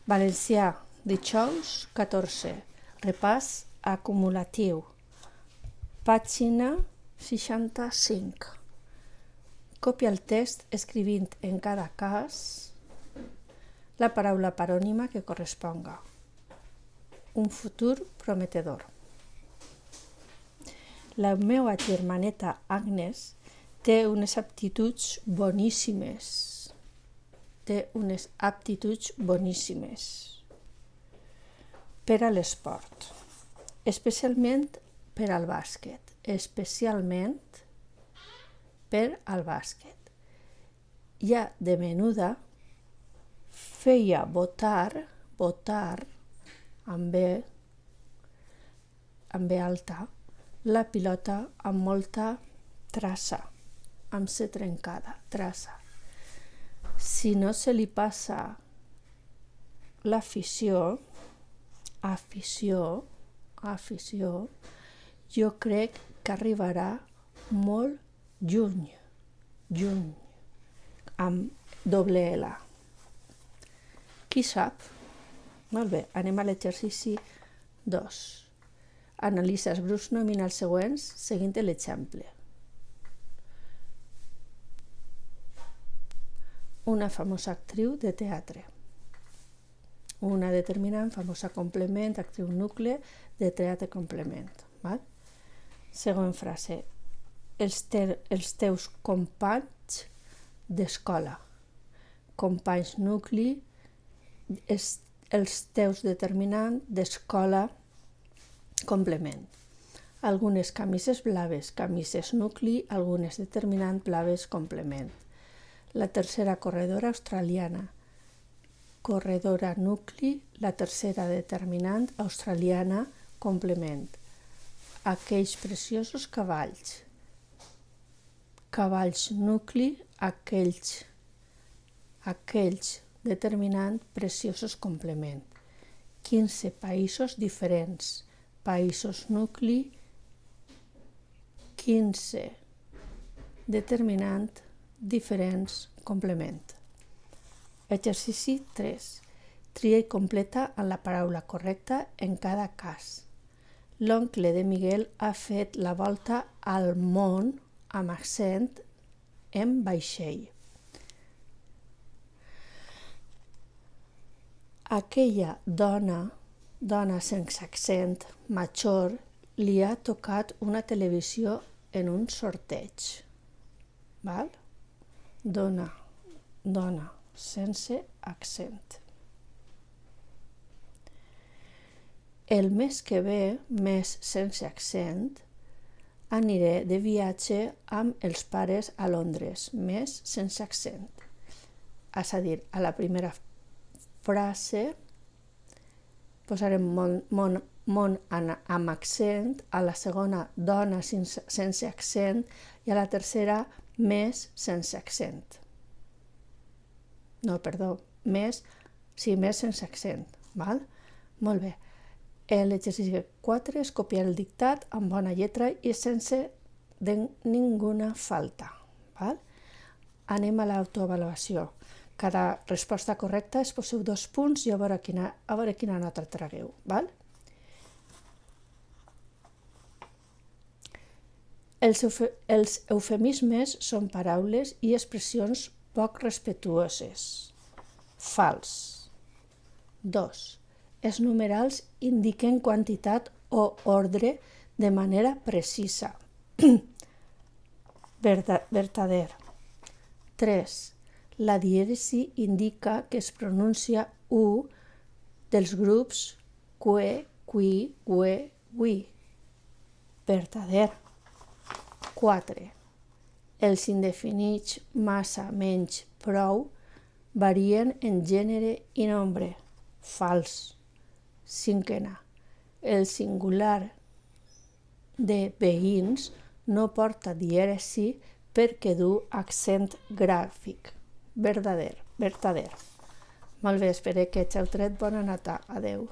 Valencià, dijous 14. Repàs acumulatiu. Pàgina 65. Copia el text escrivint en cada cas la paraula parònima que corresponga. Un futur prometedor. La meva germaneta Agnes té unes aptituds boníssimes. Per a l'esport, especialment per al bàsquet. Ja de menuda feia botar amb B alta, la pilota amb molta traça, amb C trencada, traça. Si no se li passa l'afició, jo crec que arribarà molt lluny, amb doble L. Qui sap? Molt bé, anem a l'exercici 2. Analitza els grups nominals següents seguint l'exemple. Una famosa actriu de teatre. Una determinant, famosa complement, actriu nucli, de teatre complement. Següent frase. Els teus companys d'escola. Companys nucli, els teus determinant d'escola complement. Algunes camises blaves, camises nucli, algunes determinant blaves complement. La tercera corredora australiana. Corredora nucli, la tercera determinant australiana complement. Aquells preciosos cavalls. Cavalls nucli, aquells determinant preciosos complement. 15 països diferents. Països nucli, 15 determinant diferents complement. Exercici 3. Tria i completa amb la paraula correcta en cada cas. L'oncle de Miguel ha fet la volta al món amb accent en vaixell. Aquella dona sense accent, major, li ha tocat una televisió en un sorteig. Dona sense accent. El mes que ve, mes sense accent, aniré de viatge amb els pares a Londres, mes sense accent. És a dir, a la primera frase posarem món amb accent, a la segona dona sense accent i a la tercera mes sense accent. Mes sense accent. Molt bé. L'exercici 4 és copiar el dictat amb bona lletra i sense ninguna falta. Anem a l'autoavaluació. Cada resposta correcta es poseu 2 punts i a veure quina nota tragueu. Els eufemismes són paraules i expressions poc respectuoses. Fals. 2. Els numerals indiquen quantitat o ordre de manera precisa. Vertader. 3. La dièresi indica que es pronuncia U dels grups que, qui, que, ui. Vertader. 4. Els indefinits massa, menys, prou varien en gènere i nombre. Fals. 5. El singular de veïns no porta dièresi perquè du accent gràfic. Vertader. Molt bé, espero que hàgiu tret bona nota. Adeu.